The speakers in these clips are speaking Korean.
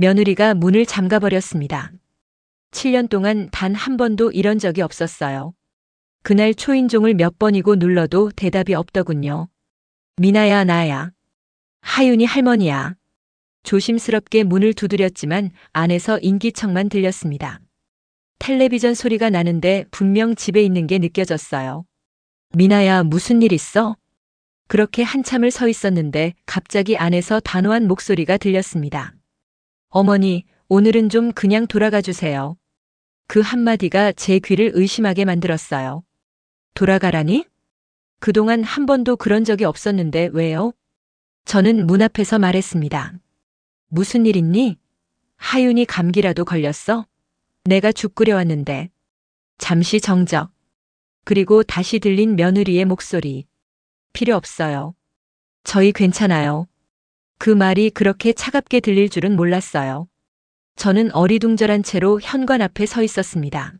며느리가 문을 잠가버렸습니다. 7년 동안 단 한 번도 이런 적이 없었어요. 그날 초인종을 몇 번이고 눌러도 대답이 없더군요. 미나야, 나야. 하윤이 할머니야. 조심스럽게 문을 두드렸지만 안에서 인기척만 들렸습니다. 텔레비전 소리가 나는데 분명 집에 있는 게 느껴졌어요. 미나야, 무슨 일 있어? 그렇게 한참을 서 있었는데 갑자기 안에서 단호한 목소리가 들렸습니다. 어머니, 오늘은 좀 그냥 돌아가 주세요. 그 한마디가 제 귀를 의심하게 만들었어요. 돌아가라니? 그동안 한 번도 그런 적이 없었는데 왜요? 저는 문 앞에서 말했습니다. 무슨 일 있니? 하윤이 감기라도 걸렸어? 내가 죽 끓여왔는데. 잠시 정적. 그리고 다시 들린 며느리의 목소리. 필요 없어요. 저희 괜찮아요. 그 말이 그렇게 차갑게 들릴 줄은 몰랐어요. 저는 어리둥절한 채로 현관 앞에 서 있었습니다.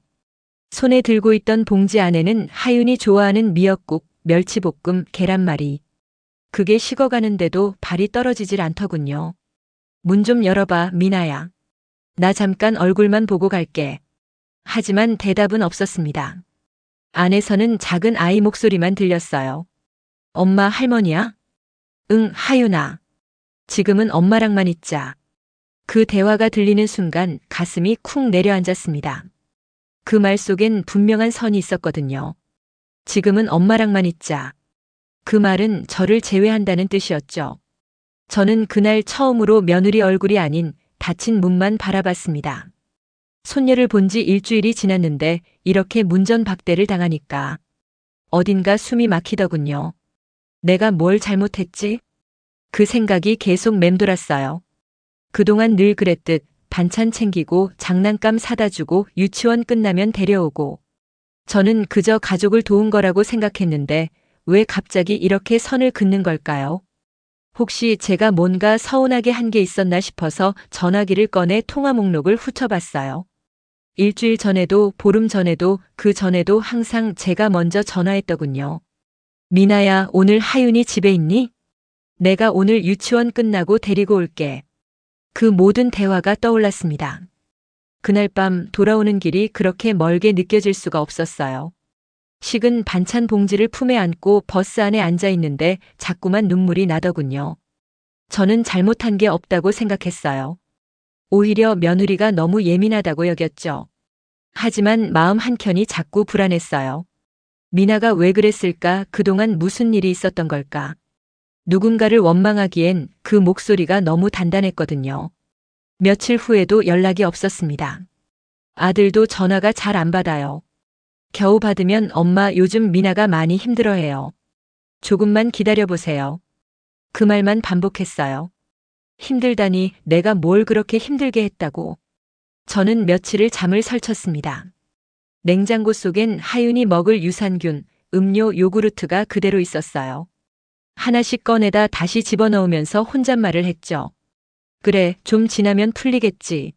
손에 들고 있던 봉지 안에는 하윤이 좋아하는 미역국, 멸치볶음, 계란말이. 그게 식어가는데도 발이 떨어지질 않더군요. 문 좀 열어봐, 미나야. 나 잠깐 얼굴만 보고 갈게. 하지만 대답은 없었습니다. 안에서는 작은 아이 목소리만 들렸어요. 엄마, 할머니야? 응, 하윤아. 지금은 엄마랑만 있자. 그 대화가 들리는 순간 가슴이 쿵 내려앉았습니다. 그 말 속엔 분명한 선이 있었거든요. 지금은 엄마랑만 있자. 그 말은 저를 제외한다는 뜻이었죠. 저는 그날 처음으로 며느리 얼굴이 아닌 닫힌 문만 바라봤습니다. 손녀를 본 지 일주일이 지났는데 이렇게 문전박대를 당하니까 어딘가 숨이 막히더군요. 내가 뭘 잘못했지? 그 생각이 계속 맴돌았어요. 그동안 늘 그랬듯 반찬 챙기고 장난감 사다 주고 유치원 끝나면 데려오고 저는 그저 가족을 도운 거라고 생각했는데 왜 갑자기 이렇게 선을 긋는 걸까요? 혹시 제가 뭔가 서운하게 한 게 있었나 싶어서 전화기를 꺼내 통화 목록을 훑어봤어요. 일주일 전에도 보름 전에도 그 전에도 항상 제가 먼저 전화했더군요. 미나야, 오늘 하윤이 집에 있니? 내가 오늘 유치원 끝나고 데리고 올게. 그 모든 대화가 떠올랐습니다. 그날 밤 돌아오는 길이 그렇게 멀게 느껴질 수가 없었어요. 식은 반찬 봉지를 품에 안고 버스 안에 앉아 있는데 자꾸만 눈물이 나더군요. 저는 잘못한 게 없다고 생각했어요. 오히려 며느리가 너무 예민하다고 여겼죠. 하지만 마음 한켠이 자꾸 불안했어요. 미나가 왜 그랬을까? 그동안 무슨 일이 있었던 걸까? 누군가를 원망하기엔 그 목소리가 너무 단단했거든요. 며칠 후에도 연락이 없었습니다. 아들도 전화가 잘 안 받아요. 겨우 받으면 엄마 요즘 미나가 많이 힘들어해요. 조금만 기다려보세요. 그 말만 반복했어요. 힘들다니 내가 뭘 그렇게 힘들게 했다고. 저는 며칠을 잠을 설쳤습니다. 냉장고 속엔 하윤이 먹을 유산균, 음료, 요구르트가 그대로 있었어요. 하나씩 꺼내다 다시 집어넣으면서 혼잣말을 했죠. 그래, 좀 지나면 풀리겠지.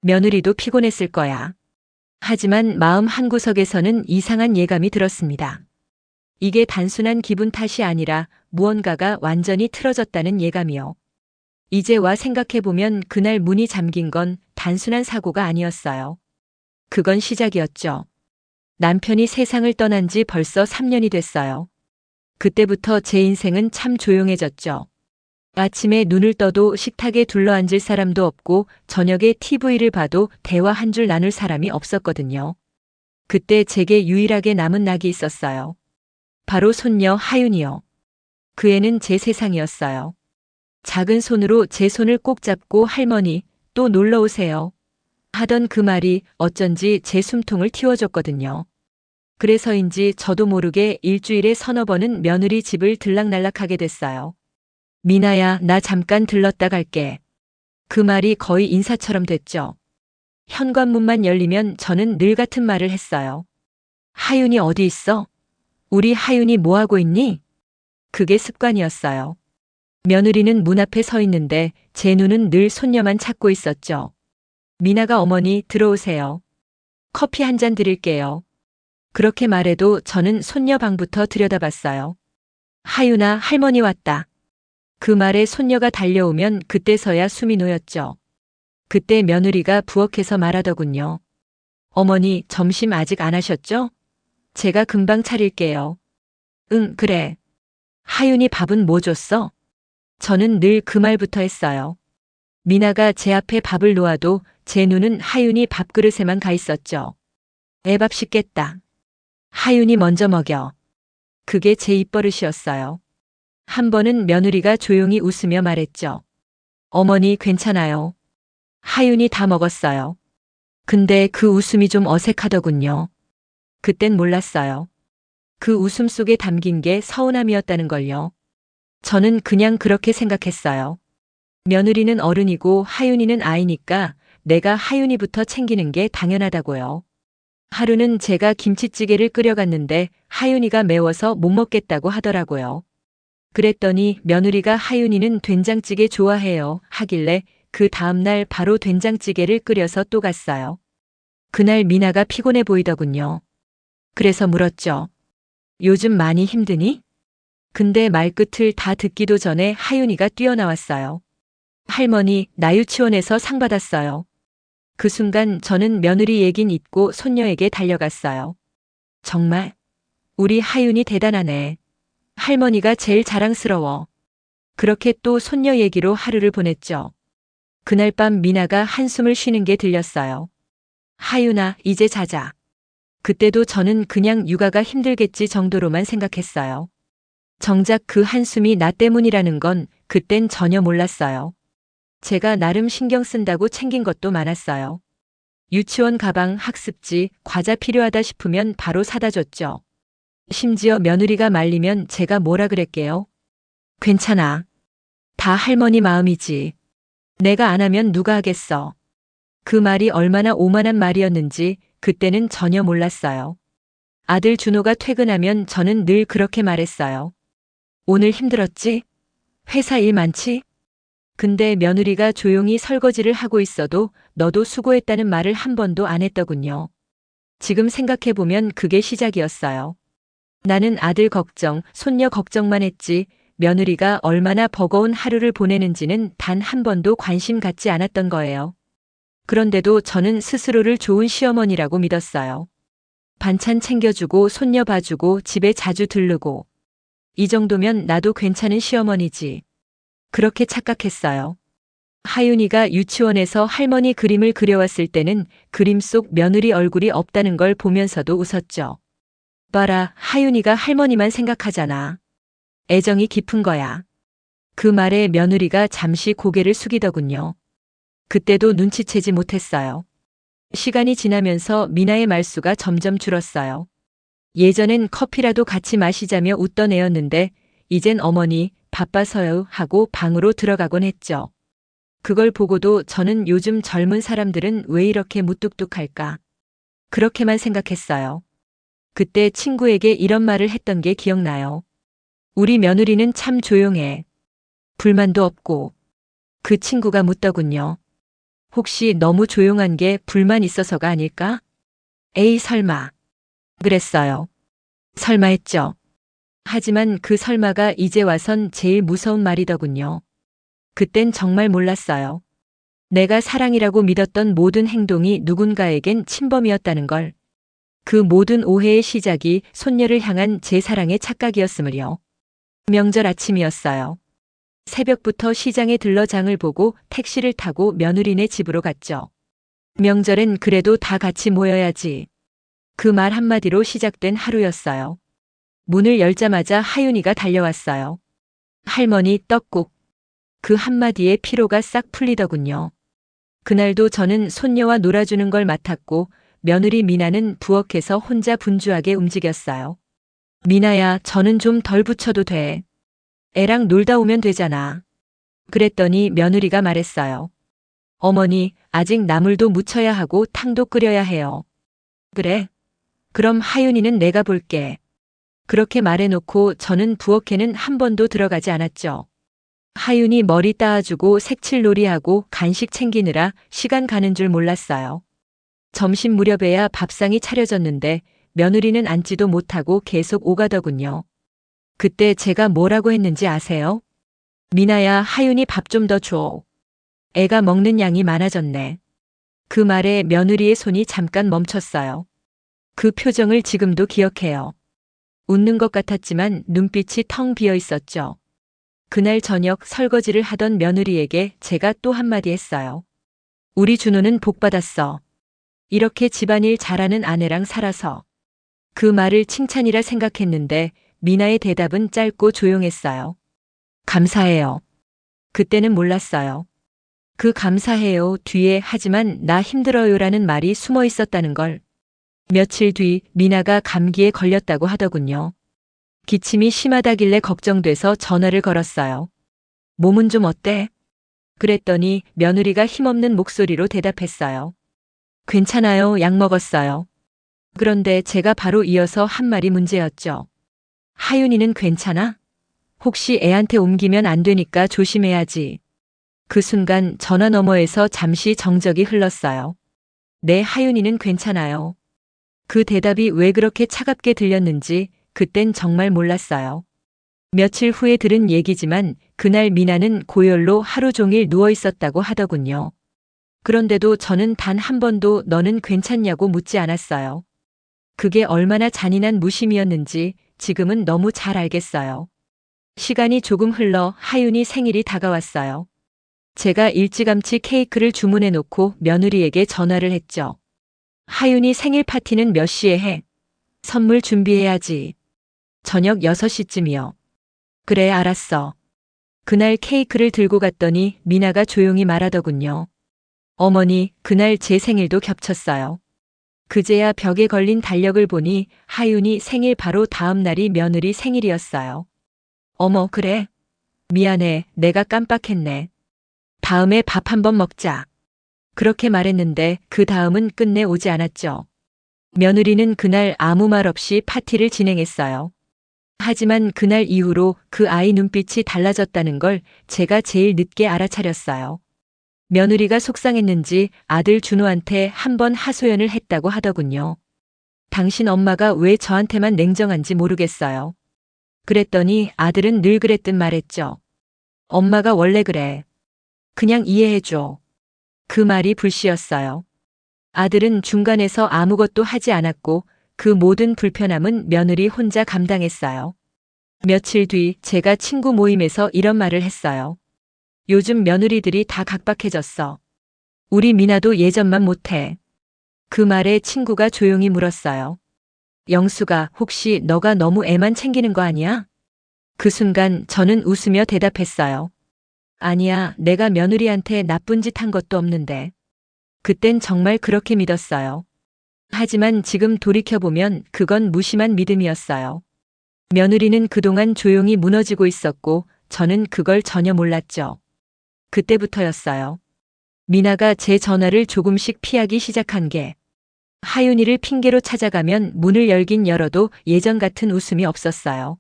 며느리도 피곤했을 거야. 하지만 마음 한구석에서는 이상한 예감이 들었습니다. 이게 단순한 기분 탓이 아니라 무언가가 완전히 틀어졌다는 예감이요. 이제 와 생각해보면 그날 문이 잠긴 건 단순한 사고가 아니었어요. 그건 시작이었죠. 남편이 세상을 떠난 지 벌써 3년이 됐어요. 그때부터 제 인생은 참 조용해졌죠. 아침에 눈을 떠도 식탁에 둘러앉을 사람도 없고 저녁에 TV를 봐도 대화 한 줄 나눌 사람이 없었거든요. 그때 제게 유일하게 남은 낙이 있었어요. 바로 손녀 하윤이요. 그 애는 제 세상이었어요. 작은 손으로 제 손을 꼭 잡고 할머니, 또 놀러 오세요. 하던 그 말이 어쩐지 제 숨통을 틔워줬거든요. 그래서인지 저도 모르게 일주일에 서너 번은 며느리 집을 들락날락하게 됐어요. 미나야, 나 잠깐 들렀다 갈게. 그 말이 거의 인사처럼 됐죠. 현관문만 열리면 저는 늘 같은 말을 했어요. 하윤이 어디 있어? 우리 하윤이 뭐 하고 있니? 그게 습관이었어요. 며느리는 문 앞에 서 있는데 제 눈은 늘 손녀만 찾고 있었죠. 미나가 어머니 들어오세요. 커피 한 잔 드릴게요. 그렇게 말해도 저는 손녀 방부터 들여다봤어요. 하윤아, 할머니 왔다. 그 말에 손녀가 달려오면 그때서야 숨이 놓였죠. 그때 며느리가 부엌에서 말하더군요. 어머니, 점심 아직 안 하셨죠? 제가 금방 차릴게요. 응, 그래. 하윤이 밥은 뭐 줬어? 저는 늘 그 말부터 했어요. 미나가 제 앞에 밥을 놓아도 제 눈은 하윤이 밥그릇에만 가 있었죠. 애밥 씻겠다. 하윤이 먼저 먹여. 그게 제 입버릇이었어요. 한 번은 며느리가 조용히 웃으며 말했죠. 어머니 괜찮아요. 하윤이 다 먹었어요. 근데 그 웃음이 좀 어색하더군요. 그땐 몰랐어요. 그 웃음 속에 담긴 게 서운함이었다는 걸요. 저는 그냥 그렇게 생각했어요. 며느리는 어른이고 하윤이는 아이니까 내가 하윤이부터 챙기는 게 당연하다고요. 하루는 제가 김치찌개를 끓여갔는데 하윤이가 매워서 못 먹겠다고 하더라고요. 그랬더니 며느리가 하윤이는 된장찌개 좋아해요 하길래 그 다음날 바로 된장찌개를 끓여서 또 갔어요. 그날 미나가 피곤해 보이더군요. 그래서 물었죠. 요즘 많이 힘드니? 근데 말끝을 다 듣기도 전에 하윤이가 뛰어나왔어요. 할머니, 나 유치원에서 상 받았어요. 그 순간 저는 며느리 얘긴 잊고 손녀에게 달려갔어요. 정말? 우리 하윤이 대단하네. 할머니가 제일 자랑스러워. 그렇게 또 손녀 얘기로 하루를 보냈죠. 그날 밤 미나가 한숨을 쉬는 게 들렸어요. 하윤아, 이제 자자. 그때도 저는 그냥 육아가 힘들겠지 정도로만 생각했어요. 정작 그 한숨이 나 때문이라는 건 그땐 전혀 몰랐어요. 제가 나름 신경 쓴다고 챙긴 것도 많았어요. 유치원 가방, 학습지, 과자 필요하다 싶으면 바로 사다 줬죠. 심지어 며느리가 말리면 제가 뭐라 그랬게요? 괜찮아. 다 할머니 마음이지. 내가 안 하면 누가 하겠어. 그 말이 얼마나 오만한 말이었는지 그때는 전혀 몰랐어요. 아들 준호가 퇴근하면 저는 늘 그렇게 말했어요. 오늘 힘들었지? 회사 일 많지? 근데 며느리가 조용히 설거지를 하고 있어도 너도 수고했다는 말을 한 번도 안 했더군요. 지금 생각해보면 그게 시작이었어요. 나는 아들 걱정, 손녀 걱정만 했지 며느리가 얼마나 버거운 하루를 보내는지는 단 한 번도 관심 갖지 않았던 거예요. 그런데도 저는 스스로를 좋은 시어머니라고 믿었어요. 반찬 챙겨주고 손녀 봐주고 집에 자주 들르고 이 정도면 나도 괜찮은 시어머니지. 그렇게 착각했어요. 하윤이가 유치원에서 할머니 그림을 그려왔을 때는 그림 속 며느리 얼굴이 없다는 걸 보면서도 웃었죠. 봐라, 하윤이가 할머니만 생각하잖아. 애정이 깊은 거야. 그 말에 며느리가 잠시 고개를 숙이더군요. 그때도 눈치채지 못했어요. 시간이 지나면서 미나의 말수가 점점 줄었어요. 예전엔 커피라도 같이 마시자며 웃던 애였는데 이젠 어머니 바빠서요 하고 방으로 들어가곤 했죠. 그걸 보고도 저는 요즘 젊은 사람들은 왜 이렇게 무뚝뚝할까? 그렇게만 생각했어요. 그때 친구에게 이런 말을 했던 게 기억나요. 우리 며느리는 참 조용해. 불만도 없고. 그 친구가 묻더군요. 혹시 너무 조용한 게 불만 있어서가 아닐까? 에이 설마. 그랬어요. 설마 했죠. 하지만 그 설마가 이제 와선 제일 무서운 말이더군요. 그땐 정말 몰랐어요. 내가 사랑이라고 믿었던 모든 행동이 누군가에겐 침범이었다는 걸. 그 모든 오해의 시작이 손녀를 향한 제 사랑의 착각이었음을요. 명절 아침이었어요. 새벽부터 시장에 들러 장을 보고 택시를 타고 며느리네 집으로 갔죠. 명절엔 그래도 다 같이 모여야지. 그 말 한마디로 시작된 하루였어요. 문을 열자마자 하윤이가 달려왔어요. 할머니 떡국. 그 한마디에 피로가 싹 풀리더군요. 그날도 저는 손녀와 놀아주는 걸 맡았고 며느리 미나는 부엌에서 혼자 분주하게 움직였어요. 미나야, 저는 좀 덜 붙여도 돼. 애랑 놀다 오면 되잖아. 그랬더니 며느리가 말했어요. 어머니, 아직 나물도 무쳐야 하고 탕도 끓여야 해요. 그래? 그럼 하윤이는 내가 볼게. 그렇게 말해놓고 저는 부엌에는 한 번도 들어가지 않았죠. 하윤이 머리 따아주고 색칠놀이하고 간식 챙기느라 시간 가는 줄 몰랐어요. 점심 무렵에야 밥상이 차려졌는데 며느리는 앉지도 못하고 계속 오가더군요. 그때 제가 뭐라고 했는지 아세요? 미나야, 하윤이 밥 좀 더 줘. 애가 먹는 양이 많아졌네. 그 말에 며느리의 손이 잠깐 멈췄어요. 그 표정을 지금도 기억해요. 웃는 것 같았지만 눈빛이 텅 비어 있었죠. 그날 저녁 설거지를 하던 며느리에게 제가 또 한마디 했어요. 우리 준호는 복 받았어. 이렇게 집안일 잘하는 아내랑 살아서. 그 말을 칭찬이라 생각했는데 미나의 대답은 짧고 조용했어요. 감사해요. 그때는 몰랐어요. 그 감사해요 뒤에 하지만 나 힘들어요라는 말이 숨어 있었다는 걸. 며칠 뒤 미나가 감기에 걸렸다고 하더군요. 기침이 심하다길래 걱정돼서 전화를 걸었어요. 몸은 좀 어때? 그랬더니 며느리가 힘없는 목소리로 대답했어요. 괜찮아요. 약 먹었어요. 그런데 제가 바로 이어서 한 말이 문제였죠. 하윤이는 괜찮아? 혹시 애한테 옮기면 안 되니까 조심해야지. 그 순간 전화 너머에서 잠시 정적이 흘렀어요. 네, 하윤이는 괜찮아요. 그 대답이 왜 그렇게 차갑게 들렸는지 그땐 정말 몰랐어요. 며칠 후에 들은 얘기지만 그날 미나는 고열로 하루 종일 누워 있었다고 하더군요. 그런데도 저는 단 한 번도 너는 괜찮냐고 묻지 않았어요. 그게 얼마나 잔인한 무심이었는지 지금은 너무 잘 알겠어요. 시간이 조금 흘러 하윤이 생일이 다가왔어요. 제가 일찌감치 케이크를 주문해 놓고 며느리에게 전화를 했죠. 하윤이 생일 파티는 몇 시에 해? 선물 준비해야지. 저녁 6시쯤이요. 그래, 알았어. 그날 케이크를 들고 갔더니 미나가 조용히 말하더군요. 어머니, 그날 제 생일도 겹쳤어요. 그제야 벽에 걸린 달력을 보니 하윤이 생일 바로 다음 날이 며느리 생일이었어요. 어머, 그래? 미안해, 내가 깜빡했네. 다음에 밥 한번 먹자. 그렇게 말했는데 그 다음은 끝내 오지 않았죠. 며느리는 그날 아무 말 없이 파티를 진행했어요. 하지만 그날 이후로 그 아이 눈빛이 달라졌다는 걸 제가 제일 늦게 알아차렸어요. 며느리가 속상했는지 아들 준호한테 한 번 하소연을 했다고 하더군요. 당신 엄마가 왜 저한테만 냉정한지 모르겠어요. 그랬더니 아들은 늘 그랬듯 말했죠. 엄마가 원래 그래. 그냥 이해해줘. 그 말이 불씨였어요. 아들은 중간에서 아무것도 하지 않았고 그 모든 불편함은 며느리 혼자 감당했어요. 며칠 뒤 제가 친구 모임에서 이런 말을 했어요. 요즘 며느리들이 다 각박해졌어. 우리 미나도 예전만 못해. 그 말에 친구가 조용히 물었어요. 영수가 혹시 너가 너무 애만 챙기는 거 아니야? 그 순간 저는 웃으며 대답했어요. 아니야, 내가 며느리한테 나쁜 짓 한 것도 없는데. 그땐 정말 그렇게 믿었어요. 하지만 지금 돌이켜보면 그건 무심한 믿음이었어요. 며느리는 그동안 조용히 무너지고 있었고 저는 그걸 전혀 몰랐죠. 그때부터였어요. 미나가 제 전화를 조금씩 피하기 시작한 게. 하윤이를 핑계로 찾아가면 문을 열긴 열어도 예전 같은 웃음이 없었어요.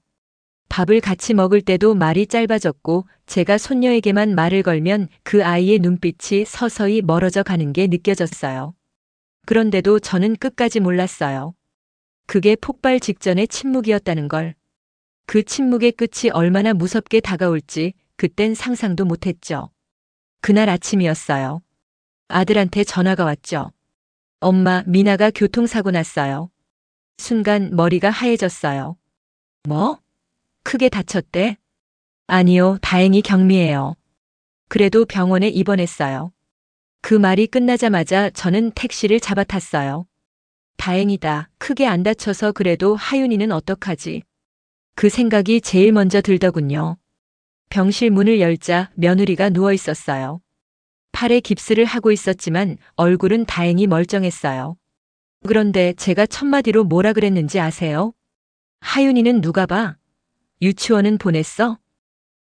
밥을 같이 먹을 때도 말이 짧아졌고 제가 손녀에게만 말을 걸면 그 아이의 눈빛이 서서히 멀어져 가는 게 느껴졌어요. 그런데도 저는 끝까지 몰랐어요. 그게 폭발 직전의 침묵이었다는 걸. 그 침묵의 끝이 얼마나 무섭게 다가올지 그땐 상상도 못했죠. 그날 아침이었어요. 아들한테 전화가 왔죠. 엄마, 미나가 교통사고 났어요. 순간 머리가 하얘졌어요. 뭐? 크게 다쳤대? 아니요, 다행히 경미해요. 그래도 병원에 입원했어요. 그 말이 끝나자마자 저는 택시를 잡아탔어요. 다행이다. 크게 안 다쳐서. 그래도 하윤이는 어떡하지? 그 생각이 제일 먼저 들더군요. 병실 문을 열자 며느리가 누워 있었어요. 팔에 깁스를 하고 있었지만 얼굴은 다행히 멀쩡했어요. 그런데 제가 첫마디로 뭐라 그랬는지 아세요? 하윤이는 누가 봐? 유치원은 보냈어?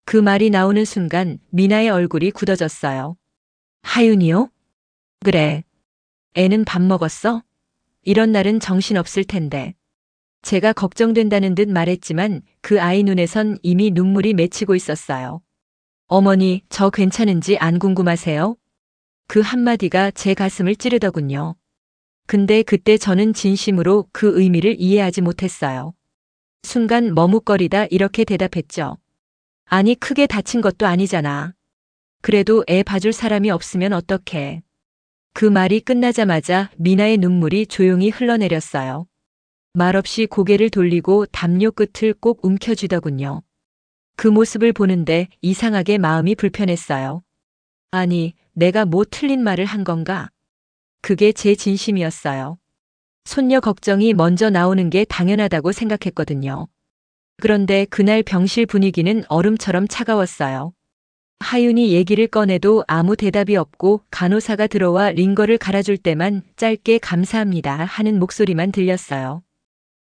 그 말이 나오는 순간 미나의 얼굴이 굳어졌어요. 하윤이요? 그래. 애는 밥 먹었어? 이런 날은 정신없을 텐데. 제가 걱정된다는 듯 말했지만 그 아이 눈에선 이미 눈물이 맺히고 있었어요. 어머니, 저 괜찮은지 안 궁금하세요? 그 한마디가 제 가슴을 찌르더군요. 근데 그때 저는 진심으로 그 의미를 이해하지 못했어요. 순간 머뭇거리다 이렇게 대답했죠. 아니, 크게 다친 것도 아니잖아. 그래도 애 봐줄 사람이 없으면 어떡해. 그 말이 끝나자마자 미나의 눈물이 조용히 흘러내렸어요. 말없이 고개를 돌리고 담요 끝을 꼭 움켜쥐더군요. 그 모습을 보는데 이상하게 마음이 불편했어요. 아니, 내가 뭐 틀린 말을 한 건가? 그게 제 진심이었어요. 손녀 걱정이 먼저 나오는 게 당연하다고 생각했거든요. 그런데 그날 병실 분위기는 얼음처럼 차가웠어요. 하윤이 얘기를 꺼내도 아무 대답이 없고 간호사가 들어와 링거를 갈아줄 때만 짧게 감사합니다 하는 목소리만 들렸어요.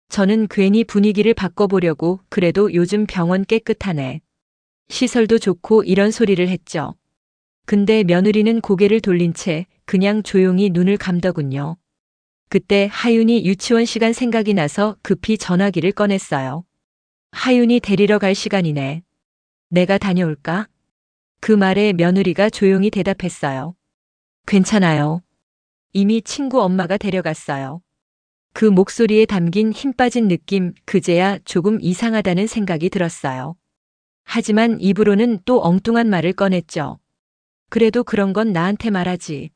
저는 괜히 분위기를 바꿔보려고 그래도 요즘 병원 깨끗하네. 시설도 좋고 이런 소리를 했죠. 근데 며느리는 고개를 돌린 채 그냥 조용히 눈을 감더군요. 그때 하윤이 유치원 시간 생각이 나서 급히 전화기를 꺼냈어요. 하윤이 데리러 갈 시간이네. 내가 다녀올까? 그 말에 며느리가 조용히 대답했어요. 괜찮아요. 이미 친구 엄마가 데려갔어요. 그 목소리에 담긴 힘 빠진 느낌, 그제야 조금 이상하다는 생각이 들었어요. 하지만 입으로는 또 엉뚱한 말을 꺼냈죠. 그래도 그런 건 나한테 말하지.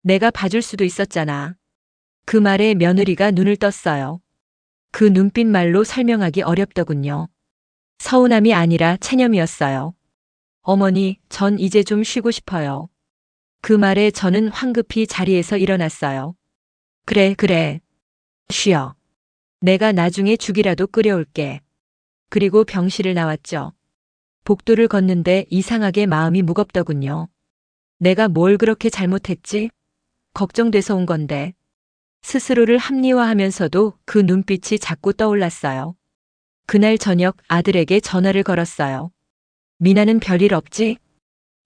내가 봐줄 수도 있었잖아. 그 말에 며느리가 눈을 떴어요. 그 눈빛 말로 설명하기 어렵더군요. 서운함이 아니라 체념이었어요. 어머니, 전 이제 좀 쉬고 싶어요. 그 말에 저는 황급히 자리에서 일어났어요. 그래. 쉬어. 내가 나중에 죽이라도 끓여올게. 그리고 병실을 나왔죠. 복도를 걷는데 이상하게 마음이 무겁더군요. 내가 뭘 그렇게 잘못했지? 걱정돼서 온 건데. 스스로를 합리화하면서도 그 눈빛이 자꾸 떠올랐어요. 그날 저녁 아들에게 전화를 걸었어요. 미나는 별일 없지?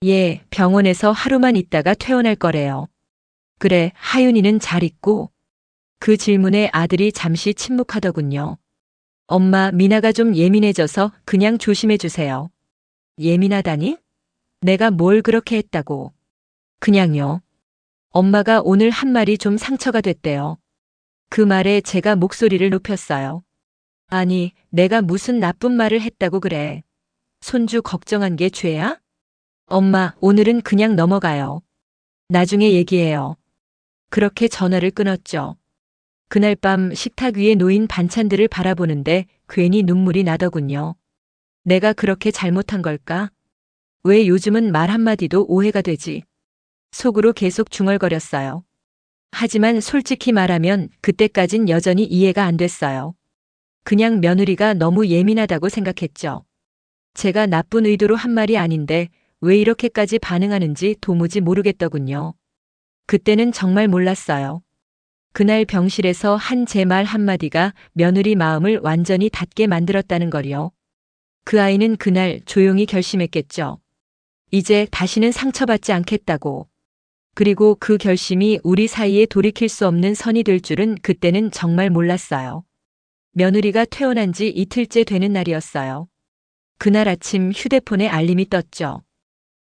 예, 병원에서 하루만 있다가 퇴원할 거래요. 그래, 하윤이는 잘 있고? 그 질문에 아들이 잠시 침묵하더군요. 엄마, 미나가 좀 예민해져서 그냥 조심해 주세요. 예민하다니? 내가 뭘 그렇게 했다고? 그냥요. 엄마가 오늘 한 말이 좀 상처가 됐대요. 그 말에 제가 목소리를 높였어요. 아니, 내가 무슨 나쁜 말을 했다고 그래. 손주 걱정한 게 죄야? 엄마, 오늘은 그냥 넘어가요. 나중에 얘기해요. 그렇게 전화를 끊었죠. 그날 밤 식탁 위에 놓인 반찬들을 바라보는데 괜히 눈물이 나더군요. 내가 그렇게 잘못한 걸까? 왜 요즘은 말 한마디도 오해가 되지? 속으로 계속 중얼거렸어요. 하지만 솔직히 말하면 그때까진 여전히 이해가 안 됐어요. 그냥 며느리가 너무 예민하다고 생각했죠. 제가 나쁜 의도로 한 말이 아닌데 왜 이렇게까지 반응하는지 도무지 모르겠더군요. 그때는 정말 몰랐어요. 그날 병실에서 한 제 말 한마디가 며느리 마음을 완전히 닫게 만들었다는 걸요. 그 아이는 그날 조용히 결심했겠죠. 이제 다시는 상처받지 않겠다고. 그리고 그 결심이 우리 사이에 돌이킬 수 없는 선이 될 줄은 그때는 정말 몰랐어요. 며느리가 퇴원한 지 이틀째 되는 날이었어요. 그날 아침 휴대폰에 알림이 떴죠.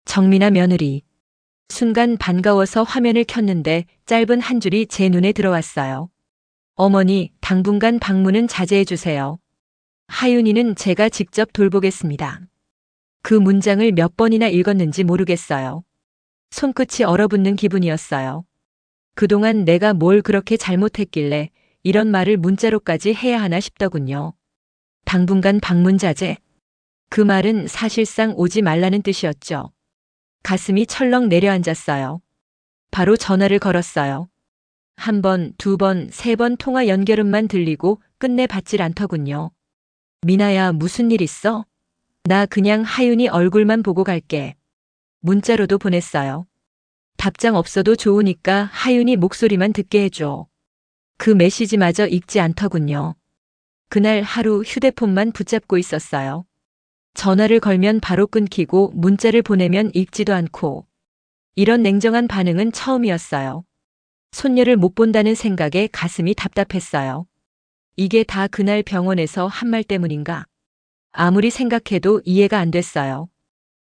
정민아 며느리. 순간 반가워서 화면을 켰는데 짧은 한 줄이 제 눈에 들어왔어요. 어머니, 당분간 방문은 자제해 주세요. 하윤이는 제가 직접 돌보겠습니다. 그 문장을 몇 번이나 읽었는지 모르겠어요. 손끝이 얼어붙는 기분이었어요. 그동안 내가 뭘 그렇게 잘못했길래 이런 말을 문자로까지 해야 하나 싶더군요. 당분간 방문 자제. 그 말은 사실상 오지 말라는 뜻이었죠. 가슴이 철렁 내려앉았어요. 바로 전화를 걸었어요. 한 번, 두 번, 세 번 통화 연결음만 들리고 끝내 받질 않더군요. 미나야, 무슨 일 있어? 나 그냥 하윤이 얼굴만 보고 갈게. 문자로도 보냈어요. 답장 없어도 좋으니까 하윤이 목소리만 듣게 해줘. 그 메시지마저 읽지 않더군요. 그날 하루 휴대폰만 붙잡고 있었어요. 전화를 걸면 바로 끊기고 문자를 보내면 읽지도 않고. 이런 냉정한 반응은 처음이었어요. 손녀를 못 본다는 생각에 가슴이 답답했어요. 이게 다 그날 병원에서 한 말 때문인가? 아무리 생각해도 이해가 안 됐어요.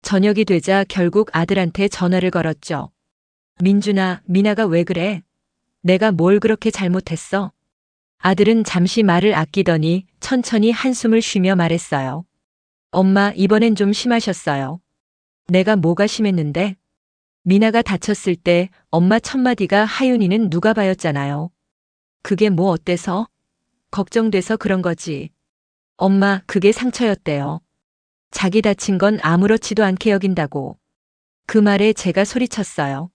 저녁이 되자 결국 아들한테 전화를 걸었죠. 민준아, 미나가 왜 그래? 내가 뭘 그렇게 잘못했어? 아들은 잠시 말을 아끼더니 천천히 한숨을 쉬며 말했어요. 엄마, 이번엔 좀 심하셨어요. 내가 뭐가 심했는데? 미나가 다쳤을 때 엄마 첫마디가 하윤이는 누가 봐였잖아요. 그게 뭐 어때서? 걱정돼서 그런 거지. 엄마, 그게 상처였대요. 자기 다친 건 아무렇지도 않게 여긴다고. 그 말에 제가 소리쳤어요.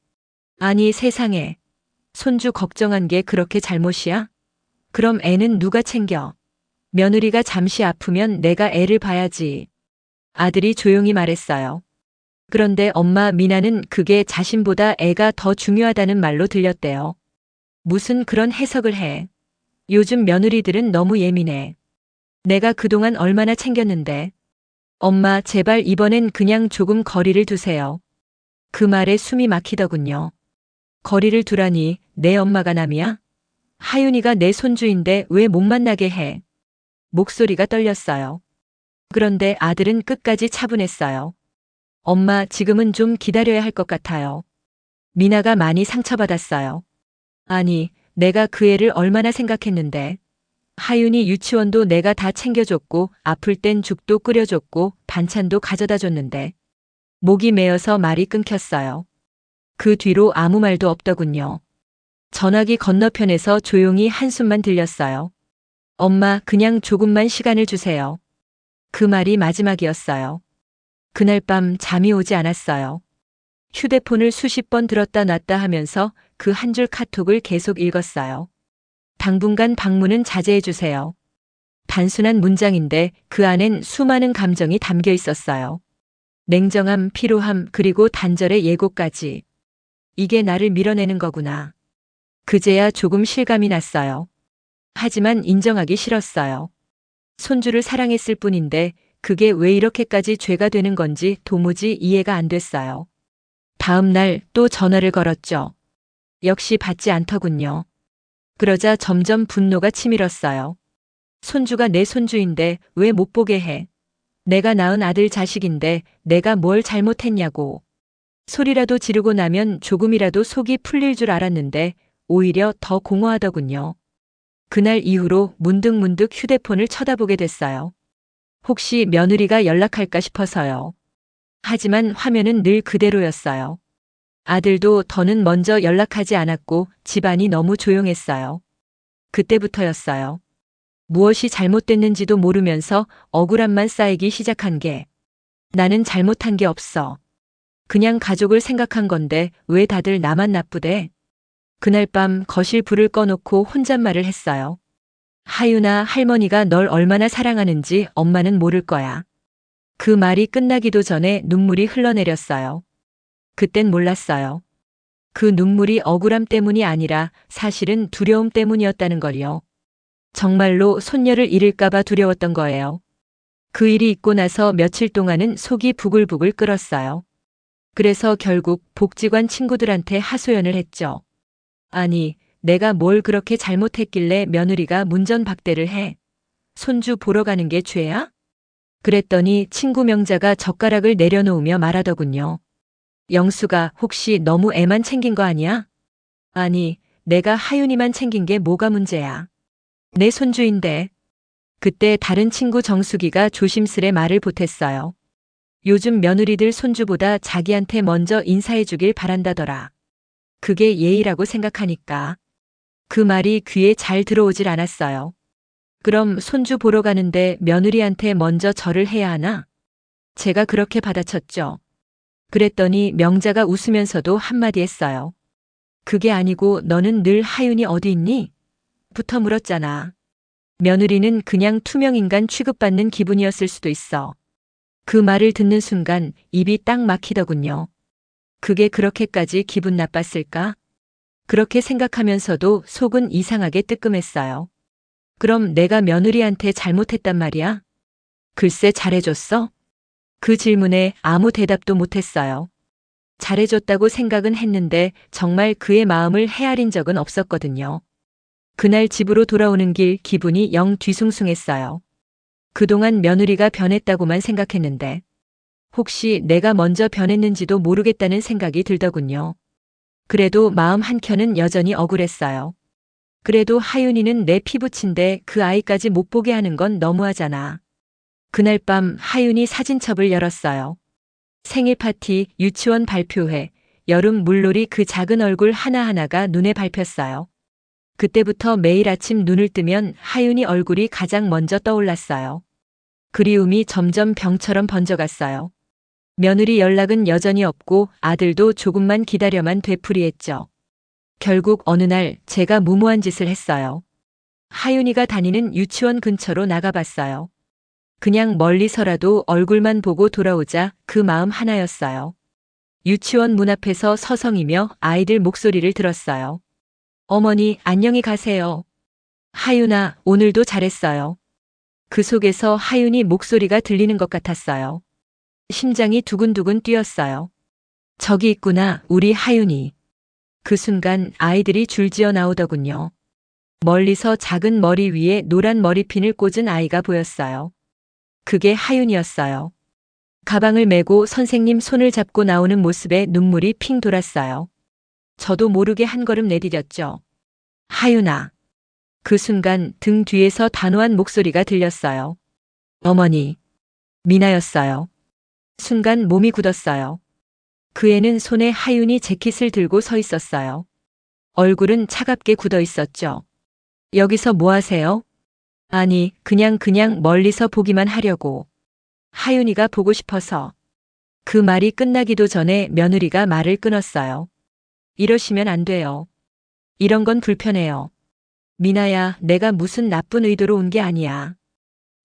아니 세상에. 손주 걱정한 게 그렇게 잘못이야? 그럼 애는 누가 챙겨? 며느리가 잠시 아프면 내가 애를 봐야지. 아들이 조용히 말했어요. 그런데 엄마 미나는 그게 자신보다 애가 더 중요하다는 말로 들렸대요. 무슨 그런 해석을 해. 요즘 며느리들은 너무 예민해. 내가 그동안 얼마나 챙겼는데. 엄마 제발 이번엔 그냥 조금 거리를 두세요. 그 말에 숨이 막히더군요. 거리를 두라니 내 엄마가 남이야? 하윤이가 내 손주인데 왜 못 만나게 해? 목소리가 떨렸어요. 그런데 아들은 끝까지 차분했어요. 엄마 지금은 좀 기다려야 할 것 같아요. 미나가 많이 상처받았어요. 아니, 내가 그 애를 얼마나 생각했는데. 하윤이 유치원도 내가 다 챙겨줬고 아플 땐 죽도 끓여줬고 반찬도 가져다 줬는데. 목이 메어서 말이 끊겼어요. 그 뒤로 아무 말도 없더군요. 전화기 건너편에서 조용히 한숨만 들렸어요. 엄마 그냥 조금만 시간을 주세요. 그 말이 마지막이었어요. 그날 밤 잠이 오지 않았어요. 휴대폰을 수십 번 들었다 놨다 하면서 그 한 줄 카톡을 계속 읽었어요. 당분간 방문은 자제해 주세요. 단순한 문장인데 그 안엔 수많은 감정이 담겨 있었어요. 냉정함, 피로함, 그리고 단절의 예고까지. 이게 나를 밀어내는 거구나. 그제야 조금 실감이 났어요. 하지만 인정하기 싫었어요. 손주를 사랑했을 뿐인데 그게 왜 이렇게까지 죄가 되는 건지 도무지 이해가 안 됐어요. 다음 날 또 전화를 걸었죠. 역시 받지 않더군요. 그러자 점점 분노가 치밀었어요. 손주가 내 손주인데 왜 못 보게 해? 내가 낳은 아들 자식인데 내가 뭘 잘못했냐고. 소리라도 지르고 나면 조금이라도 속이 풀릴 줄 알았는데 오히려 더 공허하더군요. 그날 이후로 문득문득 휴대폰을 쳐다보게 됐어요. 혹시 며느리가 연락할까 싶어서요. 하지만 화면은 늘 그대로였어요. 아들도 더는 먼저 연락하지 않았고 집안이 너무 조용했어요. 그때부터였어요. 무엇이 잘못됐는지도 모르면서 억울함만 쌓이기 시작한 게. 나는 잘못한 게 없어. 그냥 가족을 생각한 건데 왜 다들 나만 나쁘대? 그날 밤 거실 불을 꺼놓고 혼잣말을 했어요. 하윤아, 할머니가 널 얼마나 사랑하는지 엄마는 모를 거야. 그 말이 끝나기도 전에 눈물이 흘러내렸어요. 그땐 몰랐어요. 그 눈물이 억울함 때문이 아니라 사실은 두려움 때문이었다는 걸요. 정말로 손녀를 잃을까봐 두려웠던 거예요. 그 일이 있고 나서 며칠 동안은 속이 부글부글 끓었어요. 그래서 결국 복지관 친구들한테 하소연을 했죠. 아니, 내가 뭘 그렇게 잘못했길래 며느리가 문전박대를 해. 손주 보러 가는 게 죄야? 그랬더니 친구 명자가 젓가락을 내려놓으며 말하더군요. 영수가 혹시 너무 애만 챙긴 거 아니야? 아니, 내가 하윤이만 챙긴 게 뭐가 문제야. 내 손주인데. 그때 다른 친구 정수기가 조심스레 말을 보탰어요. 요즘 며느리들 손주보다 자기한테 먼저 인사해 주길 바란다더라. 그게 예의라고 생각하니까. 그 말이 귀에 잘 들어오질 않았어요. 그럼 손주 보러 가는데 며느리한테 먼저 절을 해야 하나? 제가 그렇게 받아쳤죠. 그랬더니 명자가 웃으면서도 한마디 했어요. 그게 아니고 너는 늘 하윤이 어디 있니? 부터 물었잖아. 며느리는 그냥 투명인간 취급받는 기분이었을 수도 있어. 그 말을 듣는 순간 입이 딱 막히더군요. 그게 그렇게까지 기분 나빴을까? 그렇게 생각하면서도 속은 이상하게 뜨끔했어요. 그럼 내가 며느리한테 잘못했단 말이야? 글쎄 잘해줬어? 그 질문에 아무 대답도 못했어요. 잘해줬다고 생각은 했는데 정말 그의 마음을 헤아린 적은 없었거든요. 그날 집으로 돌아오는 길 기분이 영 뒤숭숭했어요. 그동안 며느리가 변했다고만 생각했는데 혹시 내가 먼저 변했는지도 모르겠다는 생각이 들더군요. 그래도 마음 한켠은 여전히 억울했어요. 그래도 하윤이는 내 피부친데 그 아이까지 못 보게 하는 건 너무하잖아. 그날 밤 하윤이 사진첩을 열었어요. 생일 파티, 유치원 발표회, 여름 물놀이 그 작은 얼굴 하나하나가 눈에 밟혔어요. 그때부터 매일 아침 눈을 뜨면 하윤이 얼굴이 가장 먼저 떠올랐어요. 그리움이 점점 병처럼 번져갔어요. 며느리 연락은 여전히 없고 아들도 조금만 기다려만 되풀이했죠. 결국 어느 날 제가 무모한 짓을 했어요. 하윤이가 다니는 유치원 근처로 나가봤어요. 그냥 멀리서라도 얼굴만 보고 돌아오자 그 마음 하나였어요. 유치원 문 앞에서 서성이며 아이들 목소리를 들었어요. 어머니, 안녕히 가세요. 하윤아, 오늘도 잘했어요. 그 속에서 하윤이 목소리가 들리는 것 같았어요. 심장이 두근두근 뛰었어요. 저기 있구나, 우리 하윤이. 그 순간 아이들이 줄지어 나오더군요. 멀리서 작은 머리 위에 노란 머리핀을 꽂은 아이가 보였어요. 그게 하윤이었어요. 가방을 메고 선생님 손을 잡고 나오는 모습에 눈물이 핑 돌았어요. 저도 모르게 한 걸음 내디뎠죠. 하윤아. 그 순간 등 뒤에서 단호한 목소리가 들렸어요. 어머니. 미나였어요. 순간 몸이 굳었어요. 그 애는 손에 하윤이 재킷을 들고 서 있었어요. 얼굴은 차갑게 굳어 있었죠. 여기서 뭐 하세요? 아니, 그냥 멀리서 보기만 하려고. 하윤이가 보고 싶어서. 그 말이 끝나기도 전에 며느리가 말을 끊었어요. 이러시면 안 돼요. 이런 건 불편해요. 미나야, 내가 무슨 나쁜 의도로 온 게 아니야.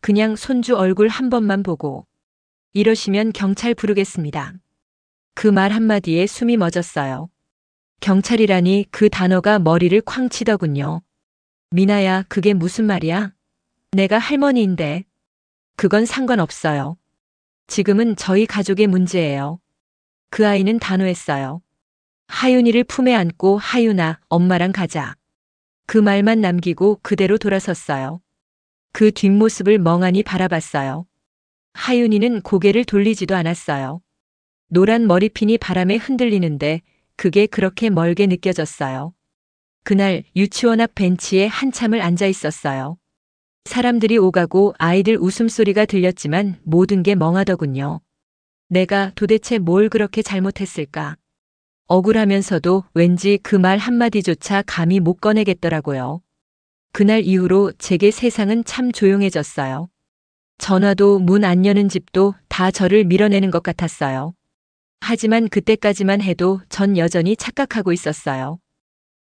그냥 손주 얼굴 한 번만 보고. 이러시면 경찰 부르겠습니다. 그 말 한마디에 숨이 멎었어요. 경찰이라니 그 단어가 머리를 쾅 치더군요. 미나야, 그게 무슨 말이야? 내가 할머니인데. 그건 상관없어요. 지금은 저희 가족의 문제예요. 그 아이는 단호했어요. 하윤이를 품에 안고 하윤아, 엄마랑 가자. 그 말만 남기고 그대로 돌아섰어요. 그 뒷모습을 멍하니 바라봤어요. 하윤이는 고개를 돌리지도 않았어요. 노란 머리핀이 바람에 흔들리는데 그게 그렇게 멀게 느껴졌어요. 그날 유치원 앞 벤치에 한참을 앉아 있었어요. 사람들이 오가고 아이들 웃음소리가 들렸지만 모든 게 멍하더군요. 내가 도대체 뭘 그렇게 잘못했을까? 억울하면서도 왠지 그 말 한마디조차 감히 못 꺼내겠더라고요. 그날 이후로 제게 세상은 참 조용해졌어요. 전화도 문 안 여는 집도 다 저를 밀어내는 것 같았어요. 하지만 그때까지만 해도 전 여전히 착각하고 있었어요.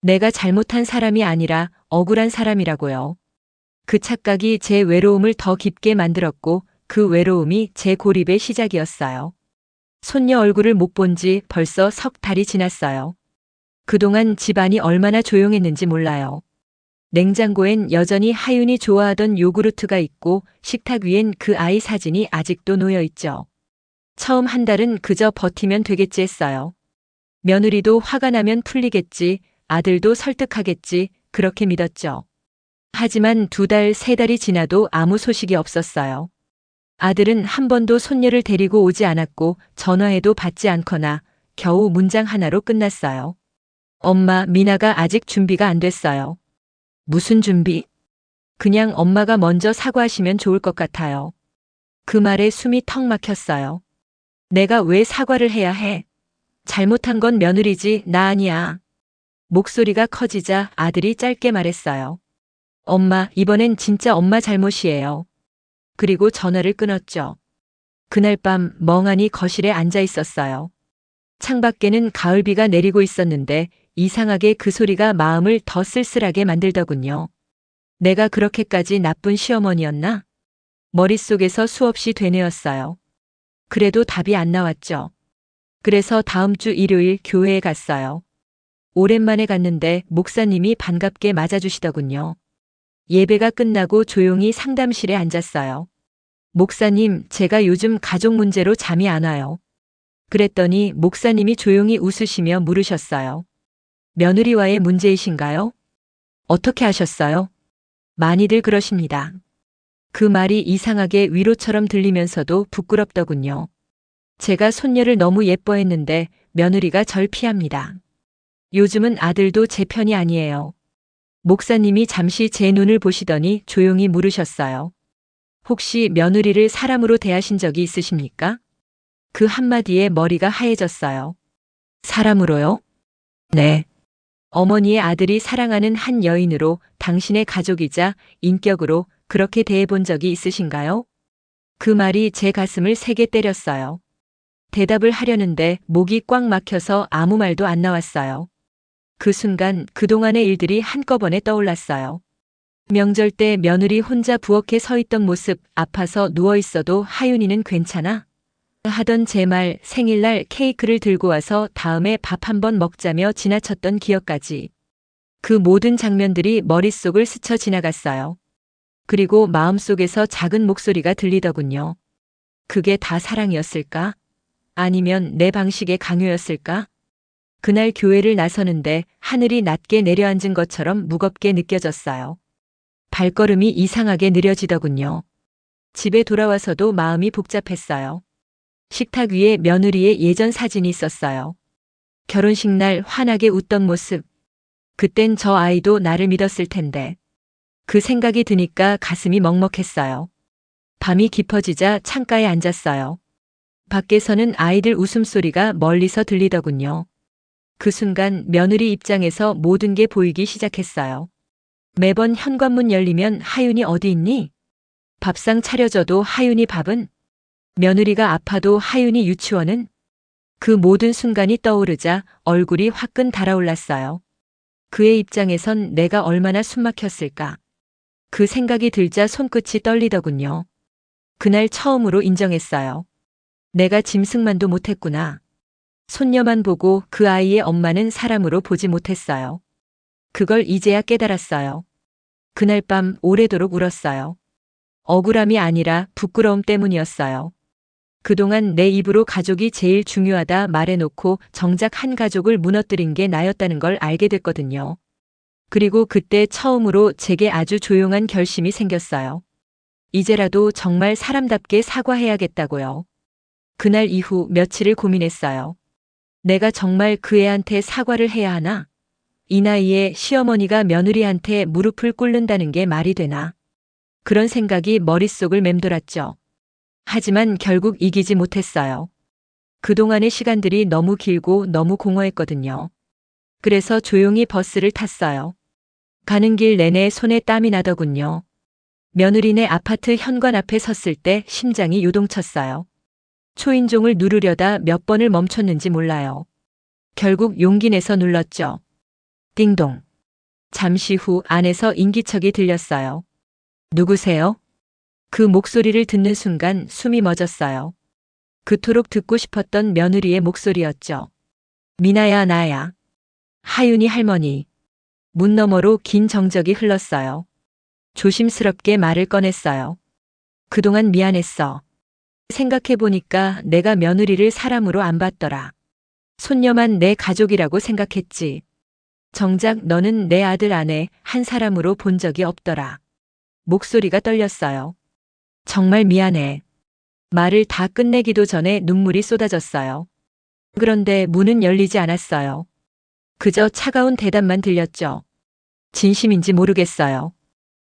내가 잘못한 사람이 아니라 억울한 사람이라고요. 그 착각이 제 외로움을 더 깊게 만들었고 그 외로움이 제 고립의 시작이었어요. 손녀 얼굴을 못 본 지 벌써 석 달이 지났어요. 그동안 집안이 얼마나 조용했는지 몰라요. 냉장고엔 여전히 하윤이 좋아하던 요구르트가 있고 식탁 위엔 그 아이 사진이 아직도 놓여 있죠. 처음 한 달은 그저 버티면 되겠지 했어요. 며느리도 화가 나면 풀리겠지, 아들도 설득하겠지, 그렇게 믿었죠. 하지만 두 달, 세 달이 지나도 아무 소식이 없었어요. 아들은 한 번도 손녀를 데리고 오지 않았고 전화해도 받지 않거나 겨우 문장 하나로 끝났어요. 엄마, 미나가 아직 준비가 안 됐어요. 무슨 준비? 그냥 엄마가 먼저 사과하시면 좋을 것 같아요. 그 말에 숨이 턱 막혔어요. 내가 왜 사과를 해야 해? 잘못한 건 며느리지 나 아니야. 목소리가 커지자 아들이 짧게 말했어요. 엄마, 이번엔 진짜 엄마 잘못이에요. 그리고 전화를 끊었죠. 그날 밤 멍하니 거실에 앉아 있었어요. 창밖에는 가을비가 내리고 있었는데 이상하게 그 소리가 마음을 더 쓸쓸하게 만들더군요. 내가 그렇게까지 나쁜 시어머니였나? 머릿속에서 수없이 되뇌었어요. 그래도 답이 안 나왔죠. 그래서 다음 주 일요일 교회에 갔어요. 오랜만에 갔는데 목사님이 반갑게 맞아주시더군요. 예배가 끝나고 조용히 상담실에 앉았어요. 목사님, 제가 요즘 가족 문제로 잠이 안 와요. 그랬더니 목사님이 조용히 웃으시며 물으셨어요. 며느리와의 문제이신가요? 어떻게 하셨어요? 많이들 그러십니다. 그 말이 이상하게 위로처럼 들리면서도 부끄럽더군요. 제가 손녀를 너무 예뻐했는데 며느리가 절 피합니다. 요즘은 아들도 제 편이 아니에요. 목사님이 잠시 제 눈을 보시더니 조용히 물으셨어요. 혹시 며느리를 사람으로 대하신 적이 있으십니까? 그 한마디에 머리가 하얘졌어요. 사람으로요? 네. 어머니의 아들이 사랑하는 한 여인으로 당신의 가족이자 인격으로 그렇게 대해본 적이 있으신가요? 그 말이 제 가슴을 세게 때렸어요. 대답을 하려는데 목이 꽉 막혀서 아무 말도 안 나왔어요. 그 순간 그동안의 일들이 한꺼번에 떠올랐어요. 명절 때 며느리 혼자 부엌에 서 있던 모습, 아파서 누워 있어도 하윤이는 괜찮아? 하던 제 말, 생일날 케이크를 들고 와서 다음에 밥 한번 먹자며 지나쳤던 기억까지. 그 모든 장면들이 머릿속을 스쳐 지나갔어요. 그리고 마음속에서 작은 목소리가 들리더군요. 그게 다 사랑이었을까? 아니면 내 방식의 강요였을까? 그날 교회를 나서는데 하늘이 낮게 내려앉은 것처럼 무겁게 느껴졌어요. 발걸음이 이상하게 느려지더군요. 집에 돌아와서도 마음이 복잡했어요. 식탁 위에 며느리의 예전 사진이 있었어요. 결혼식 날 환하게 웃던 모습. 그땐 저 아이도 나를 믿었을 텐데. 그 생각이 드니까 가슴이 먹먹했어요. 밤이 깊어지자 창가에 앉았어요. 밖에서는 아이들 웃음소리가 멀리서 들리더군요. 그 순간 며느리 입장에서 모든 게 보이기 시작했어요. 매번 현관문 열리면 하윤이 어디 있니? 밥상 차려줘도 하윤이 밥은? 며느리가 아파도 하윤이 유치원은? 그 모든 순간이 떠오르자 얼굴이 화끈 달아올랐어요. 그의 입장에선 내가 얼마나 숨막혔을까. 그 생각이 들자 손끝이 떨리더군요. 그날 처음으로 인정했어요. 내가 짐승만도 못했구나. 손녀만 보고 그 아이의 엄마는 사람으로 보지 못했어요. 그걸 이제야 깨달았어요. 그날 밤 오래도록 울었어요. 억울함이 아니라 부끄러움 때문이었어요. 그동안 내 입으로 가족이 제일 중요하다 말해놓고 정작 한 가족을 무너뜨린 게 나였다는 걸 알게 됐거든요. 그리고 그때 처음으로 제게 아주 조용한 결심이 생겼어요. 이제라도 정말 사람답게 사과해야겠다고요. 그날 이후 며칠을 고민했어요. 내가 정말 그 애한테 사과를 해야 하나? 이 나이에 시어머니가 며느리한테 무릎을 꿇는다는 게 말이 되나? 그런 생각이 머릿속을 맴돌았죠. 하지만 결국 이기지 못했어요. 그동안의 시간들이 너무 길고 너무 공허했거든요. 그래서 조용히 버스를 탔어요. 가는 길 내내 손에 땀이 나더군요. 며느리네 아파트 현관 앞에 섰을 때 심장이 요동쳤어요. 초인종을 누르려다 몇 번을 멈췄는지 몰라요. 결국 용기 내서 눌렀죠. 띵동. 잠시 후 안에서 인기척이 들렸어요. 누구세요? 그 목소리를 듣는 순간 숨이 멎었어요. 그토록 듣고 싶었던 며느리의 목소리였죠. 미나야, 나야. 하윤이 할머니. 문 너머로 긴 정적이 흘렀어요. 조심스럽게 말을 꺼냈어요. 그동안 미안했어. 생각해보니까 내가 며느리를 사람으로 안 봤더라. 손녀만 내 가족이라고 생각했지. 정작 너는 내 아들 아내 한 사람으로 본 적이 없더라. 목소리가 떨렸어요. 정말 미안해. 말을 다 끝내기도 전에 눈물이 쏟아졌어요. 그런데 문은 열리지 않았어요. 그저 차가운 대답만 들렸죠. 진심인지 모르겠어요.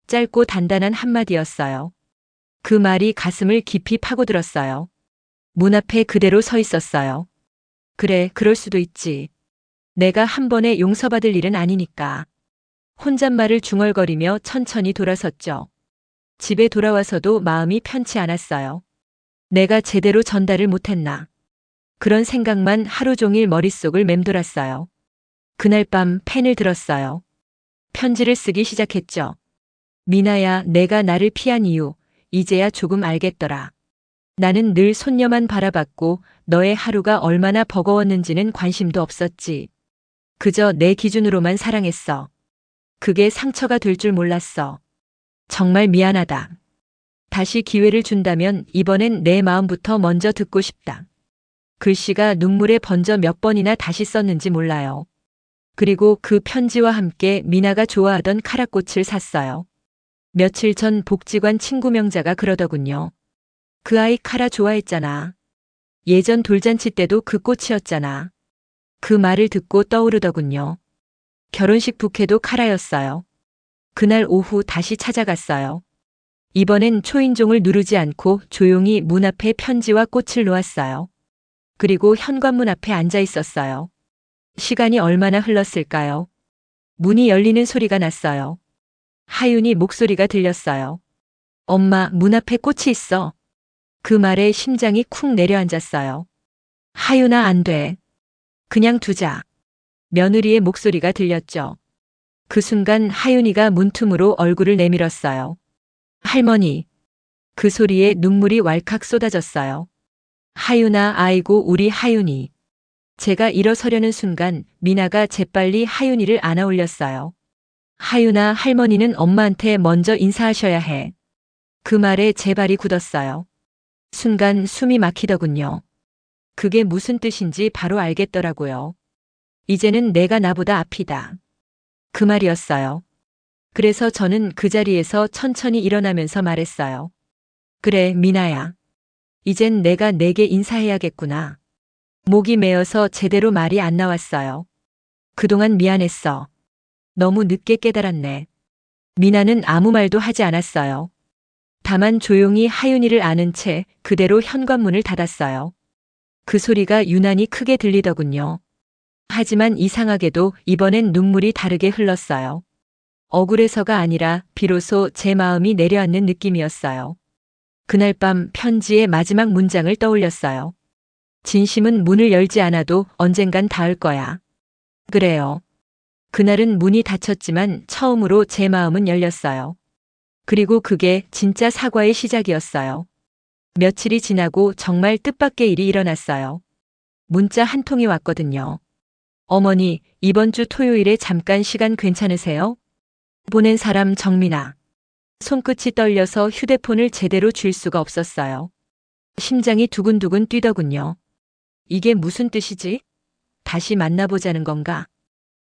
짧고 단단한 한마디였어요. 그 말이 가슴을 깊이 파고들었어요. 문 앞에 그대로 서 있었어요. 그래, 그럴 수도 있지. 내가 한 번에 용서받을 일은 아니니까. 혼잣말을 중얼거리며 천천히 돌아섰죠. 집에 돌아와서도 마음이 편치 않았어요. 내가 제대로 전달을 못했나. 그런 생각만 하루 종일 머릿속을 맴돌았어요. 그날 밤 펜을 들었어요. 편지를 쓰기 시작했죠. 미나야, 내가 나를 피한 이유, 이제야 조금 알겠더라. 나는 늘 손녀만 바라봤고 너의 하루가 얼마나 버거웠는지는 관심도 없었지. 그저 내 기준으로만 사랑했어. 그게 상처가 될 줄 몰랐어. 정말 미안하다. 다시 기회를 준다면 이번엔 내 마음부터 먼저 듣고 싶다. 글씨가 눈물에 번져 몇 번이나 다시 썼는지 몰라요. 그리고 그 편지와 함께 미나가 좋아하던 카라꽃을 샀어요. 며칠 전 복지관 친구 명자가 그러더군요. 그 아이 카라 좋아했잖아. 예전 돌잔치 때도 그 꽃이었잖아. 그 말을 듣고 떠오르더군요. 결혼식 부케도 카라였어요. 그날 오후 다시 찾아갔어요. 이번엔 초인종을 누르지 않고 조용히 문 앞에 편지와 꽃을 놓았어요. 그리고 현관문 앞에 앉아 있었어요. 시간이 얼마나 흘렀을까요? 문이 열리는 소리가 났어요. 하윤이 목소리가 들렸어요. 엄마, 문 앞에 꽃이 있어. 그 말에 심장이 쿵 내려앉았어요. 하윤아, 안 돼. 그냥 두자. 며느리의 목소리가 들렸죠. 그 순간 하윤이가 문틈으로 얼굴을 내밀었어요. 할머니. 그 소리에 눈물이 왈칵 쏟아졌어요. 하윤아, 아이고 우리 하윤이. 제가 일어서려는 순간 미나가 재빨리 하윤이를 안아 올렸어요. 하윤아, 할머니는 엄마한테 먼저 인사하셔야 해. 그 말에 제 발이 굳었어요. 순간 숨이 막히더군요. 그게 무슨 뜻인지 바로 알겠더라고요. 이제는 내가 나보다 앞이다. 그 말이었어요. 그래서 저는 그 자리에서 천천히 일어나면서 말했어요. 그래, 미나야. 이젠 내가 내게 인사해야겠구나. 목이 메어서 제대로 말이 안 나왔어요. 그동안 미안했어. 너무 늦게 깨달았네. 미나는 아무 말도 하지 않았어요. 다만 조용히 하윤이를 아는 채 그대로 현관문을 닫았어요. 그 소리가 유난히 크게 들리더군요. 하지만 이상하게도 이번엔 눈물이 다르게 흘렀어요. 억울해서가 아니라 비로소 제 마음이 내려앉는 느낌이었어요. 그날 밤 편지의 마지막 문장을 떠올렸어요. 진심은 문을 열지 않아도 언젠간 닿을 거야. 그래요. 그날은 문이 닫혔지만 처음으로 제 마음은 열렸어요. 그리고 그게 진짜 사과의 시작이었어요. 며칠이 지나고 정말 뜻밖의 일이 일어났어요. 문자 한 통이 왔거든요. 어머니, 이번 주 토요일에 잠깐 시간 괜찮으세요? 보낸 사람 정민아. 손끝이 떨려서 휴대폰을 제대로 쥘 수가 없었어요. 심장이 두근두근 뛰더군요. 이게 무슨 뜻이지? 다시 만나보자는 건가?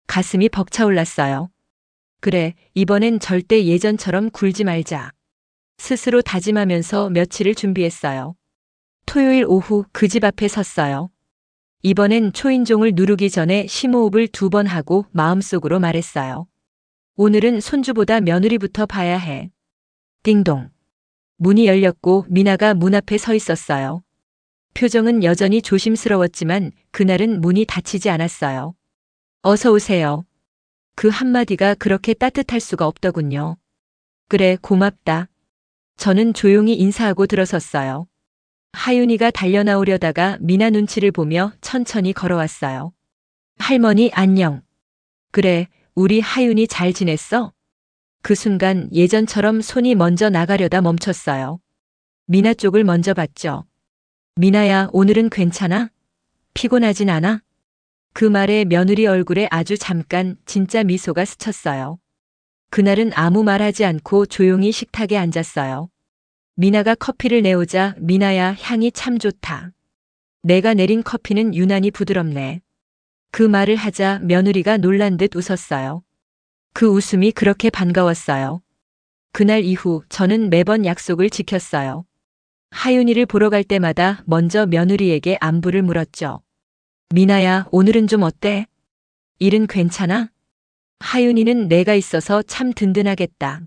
가슴이 벅차올랐어요. 그래, 이번엔 절대 예전처럼 굴지 말자. 스스로 다짐하면서 며칠을 준비했어요. 토요일 오후 그 집 앞에 섰어요. 이번엔 초인종을 누르기 전에 심호흡을 2번 하고 마음속으로 말했어요. 오늘은 손주보다 며느리부터 봐야 해. 띵동. 문이 열렸고 미나가 문 앞에 서 있었어요. 표정은 여전히 조심스러웠지만 그날은 문이 닫히지 않았어요. 어서 오세요. 그 한마디가 그렇게 따뜻할 수가 없더군요. 그래, 고맙다. 저는 조용히 인사하고 들어섰어요. 하윤이가 달려나오려다가 미나 눈치를 보며 천천히 걸어왔어요. 할머니 안녕. 그래, 우리 하윤이 잘 지냈어? 그 순간 예전처럼 손이 먼저 나가려다 멈췄어요. 미나 쪽을 먼저 봤죠. 미나야, 오늘은 괜찮아? 피곤하진 않아? 그 말에 며느리 얼굴에 아주 잠깐 진짜 미소가 스쳤어요. 그날은 아무 말하지 않고 조용히 식탁에 앉았어요. 미나가 커피를 내오자 미나야, 향이 참 좋다. 내가 내린 커피는 유난히 부드럽네. 그 말을 하자 며느리가 놀란 듯 웃었어요. 그 웃음이 그렇게 반가웠어요. 그날 이후 저는 매번 약속을 지켰어요. 하윤이를 보러 갈 때마다 먼저 며느리에게 안부를 물었죠. 미나야, 오늘은 좀 어때? 일은 괜찮아? 하윤이는 내가 있어서 참 든든하겠다.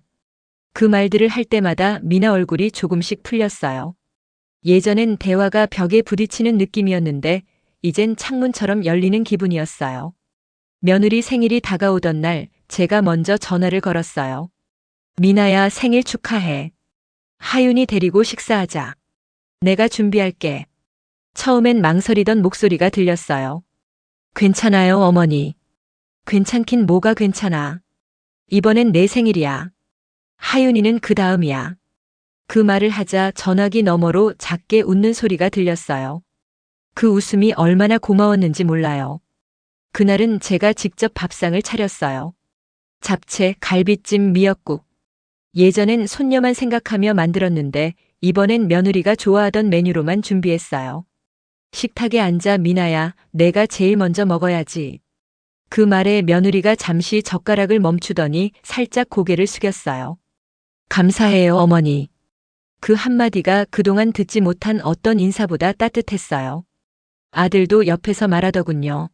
그 말들을 할 때마다 미나 얼굴이 조금씩 풀렸어요. 예전엔 대화가 벽에 부딪히는 느낌이었는데 이젠 창문처럼 열리는 기분이었어요. 며느리 생일이 다가오던 날 제가 먼저 전화를 걸었어요. 미나야, 생일 축하해. 하윤이 데리고 식사하자. 내가 준비할게. 처음엔 망설이던 목소리가 들렸어요. 괜찮아요, 어머니. 괜찮긴 뭐가 괜찮아. 이번엔 내 생일이야. 하윤이는 그 다음이야. 그 말을 하자 전화기 너머로 작게 웃는 소리가 들렸어요. 그 웃음이 얼마나 고마웠는지 몰라요. 그날은 제가 직접 밥상을 차렸어요. 잡채, 갈비찜, 미역국. 예전엔 손녀만 생각하며 만들었는데 이번엔 며느리가 좋아하던 메뉴로만 준비했어요. 식탁에 앉아 미나야, 내가 제일 먼저 먹어야지. 그 말에 며느리가 잠시 젓가락을 멈추더니 살짝 고개를 숙였어요. 감사해요, 어머니. 그 한마디가 그동안 듣지 못한 어떤 인사보다 따뜻했어요. 아들도 옆에서 말하더군요.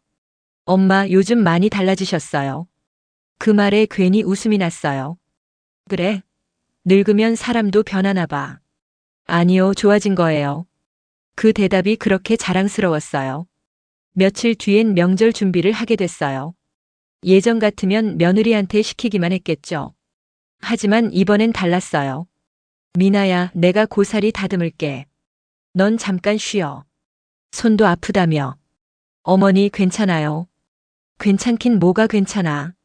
엄마, 요즘 많이 달라지셨어요. 그 말에 괜히 웃음이 났어요. 그래? 늙으면 사람도 변하나 봐. 아니요, 좋아진 거예요. 그 대답이 그렇게 자랑스러웠어요. 며칠 뒤엔 명절 준비를 하게 됐어요. 예전 같으면 며느리한테 시키기만 했겠죠. 하지만 이번엔 달랐어요. 미나야, 내가 고사리 다듬을게. 넌 잠깐 쉬어. 손도 아프다며. 어머니 괜찮아요. 괜찮긴 뭐가 괜찮아.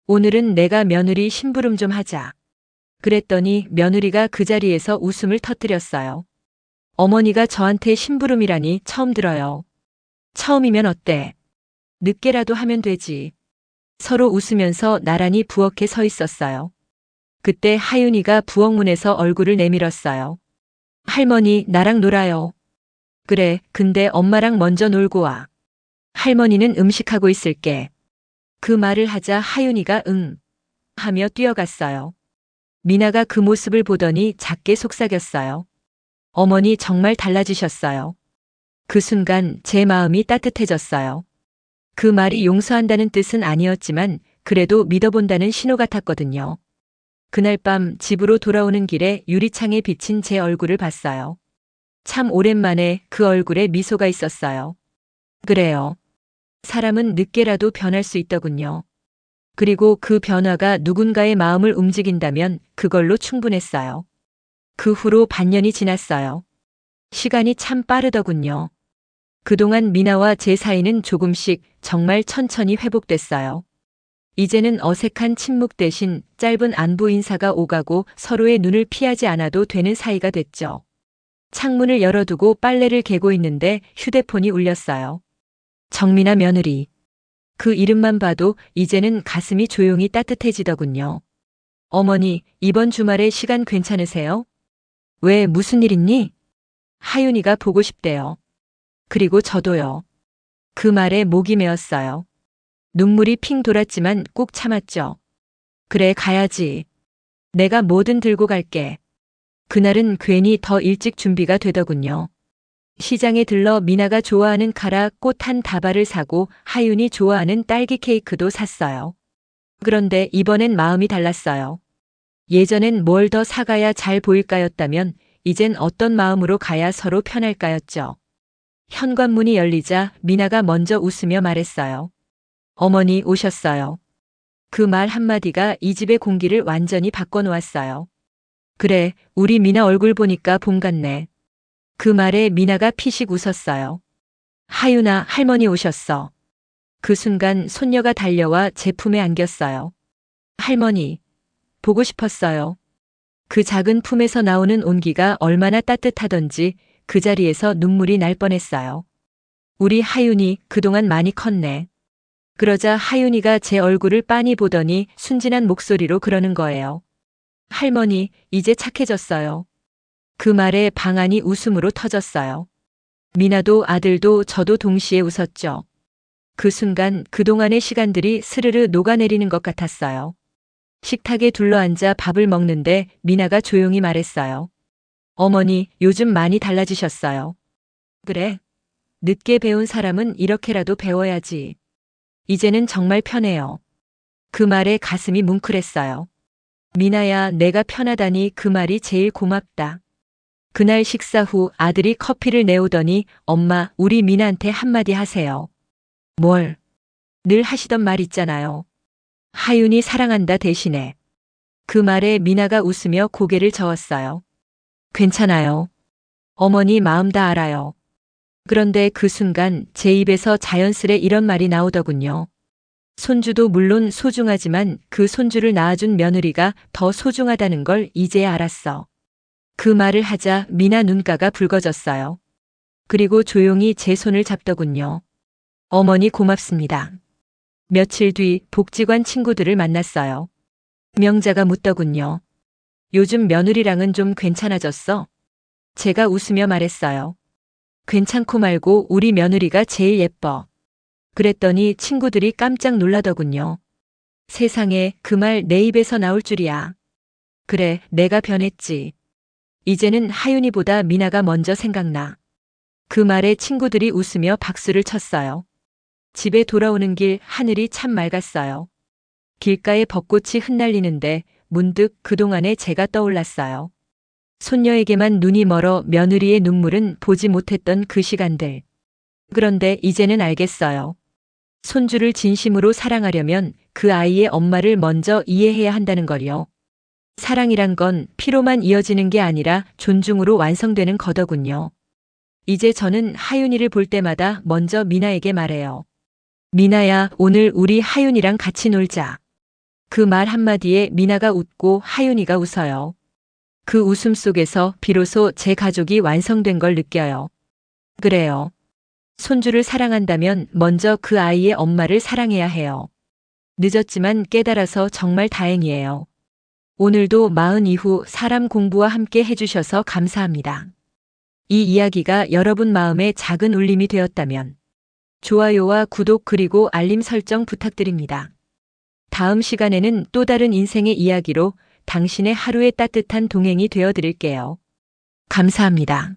오늘은 내가 며느리 심부름 좀 하자. 그랬더니 며느리가 그 자리에서 웃음을 터뜨렸어요. 어머니가 저한테 심부름이라니 처음 들어요. 처음이면 어때? 늦게라도 하면 되지. 서로 웃으면서 나란히 부엌에 서 있었어요. 그때 하윤이가 부엌문에서 얼굴을 내밀었어요. 할머니, 나랑 놀아요. 그래, 근데 엄마랑 먼저 놀고 와. 할머니는 음식하고 있을게. 그 말을 하자 하윤이가 응 하며 뛰어갔어요. 미나가 그 모습을 보더니 작게 속삭였어요. 어머니 정말 달라지셨어요. 그 순간 제 마음이 따뜻해졌어요. 그 말이 용서한다는 뜻은 아니었지만 그래도 믿어본다는 신호 같았거든요. 그날 밤 집으로 돌아오는 길에 유리창에 비친 제 얼굴을 봤어요. 참 오랜만에 그 얼굴에 미소가 있었어요. 그래요. 사람은 늦게라도 변할 수 있더군요. 그리고 그 변화가 누군가의 마음을 움직인다면 그걸로 충분했어요. 그 후로 반년이 지났어요. 시간이 참 빠르더군요. 그동안 미나와 제 사이는 조금씩 정말 천천히 회복됐어요. 이제는 어색한 침묵 대신 짧은 안부 인사가 오가고 서로의 눈을 피하지 않아도 되는 사이가 됐죠. 창문을 열어두고 빨래를 개고 있는데 휴대폰이 울렸어요. 정민아 며느리. 그 이름만 봐도 이제는 가슴이 조용히 따뜻해지더군요. 어머니, 이번 주말에 시간 괜찮으세요? 왜 무슨 일 있니? 하윤이가 보고 싶대요. 그리고 저도요. 그 말에 목이 메었어요. 눈물이 핑 돌았지만 꾹 참았죠. 그래, 가야지. 내가 뭐든 들고 갈게. 그날은 괜히 더 일찍 준비가 되더군요. 시장에 들러 미나가 좋아하는 카라 꽃 한 다발을 사고 하윤이 좋아하는 딸기 케이크도 샀어요. 그런데 이번엔 마음이 달랐어요. 예전엔 뭘 더 사가야 잘 보일까였다면 이젠 어떤 마음으로 가야 서로 편할까였죠. 현관문이 열리자 미나가 먼저 웃으며 말했어요. 어머니 오셨어요. 그 말 한마디가 이 집의 공기를 완전히 바꿔놓았어요. 그래, 우리 미나 얼굴 보니까 봄 같네. 그 말에 미나가 피식 웃었어요. 하윤아, 할머니 오셨어. 그 순간 손녀가 달려와 제 품에 안겼어요. 할머니, 보고 싶었어요. 그 작은 품에서 나오는 온기가 얼마나 따뜻하던지 그 자리에서 눈물이 날 뻔했어요. 우리 하윤이 그동안 많이 컸네. 그러자 하윤이가 제 얼굴을 빤히 보더니 순진한 목소리로 그러는 거예요. 할머니, 이제 착해졌어요. 그 말에 방 안이 웃음으로 터졌어요. 미나도 아들도 저도 동시에 웃었죠. 그 순간 그동안의 시간들이 스르르 녹아내리는 것 같았어요. 식탁에 둘러앉아 밥을 먹는데 미나가 조용히 말했어요. 어머니, 요즘 많이 달라지셨어요. 그래. 늦게 배운 사람은 이렇게라도 배워야지. 이제는 정말 편해요. 그 말에 가슴이 뭉클했어요. 미나야, 내가 편하다니 그 말이 제일 고맙다. 그날 식사 후 아들이 커피를 내오더니 엄마, 우리 미나한테 한마디 하세요. 뭘? 늘 하시던 말 있잖아요. 하윤이 사랑한다 대신에. 그 말에 미나가 웃으며 고개를 저었어요. 괜찮아요. 어머니 마음 다 알아요. 그런데 그 순간 제 입에서 자연스레 이런 말이 나오더군요. 손주도 물론 소중하지만 그 손주를 낳아준 며느리가 더 소중하다는 걸 이제야 알았어. 그 말을 하자 미나 눈가가 붉어졌어요. 그리고 조용히 제 손을 잡더군요. 어머니 고맙습니다. 며칠 뒤 복지관 친구들을 만났어요. 명자가 묻더군요. 요즘 며느리랑은 좀 괜찮아졌어? 제가 웃으며 말했어요. 괜찮고 말고 우리 며느리가 제일 예뻐. 그랬더니 친구들이 깜짝 놀라더군요. 세상에 그 말 내 입에서 나올 줄이야. 그래, 내가 변했지. 이제는 하윤이보다 미나가 먼저 생각나. 그 말에 친구들이 웃으며 박수를 쳤어요. 집에 돌아오는 길 하늘이 참 맑았어요. 길가에 벚꽃이 흩날리는데 문득 그동안의 제가 떠올랐어요. 손녀에게만 눈이 멀어 며느리의 눈물은 보지 못했던 그 시간들. 그런데 이제는 알겠어요. 손주를 진심으로 사랑하려면 그 아이의 엄마를 먼저 이해해야 한다는 걸요. 사랑이란 건 피로만 이어지는 게 아니라 존중으로 완성되는 거더군요. 이제 저는 하윤이를 볼 때마다 먼저 미나에게 말해요. 미나야, 오늘 우리 하윤이랑 같이 놀자. 그 말 한마디에 미나가 웃고 하윤이가 웃어요. 그 웃음 속에서 비로소 제 가족이 완성된 걸 느껴요. 그래요. 손주를 사랑한다면 먼저 그 아이의 엄마를 사랑해야 해요. 늦었지만 깨달아서 정말 다행이에요. 오늘도 마흔 이후 사람 공부와 함께 해주셔서 감사합니다. 이 이야기가 여러분 마음에 작은 울림이 되었다면 좋아요와 구독 그리고 알림 설정 부탁드립니다. 다음 시간에는 또 다른 인생의 이야기로 당신의 하루의 따뜻한 동행이 되어 드릴게요. 감사합니다.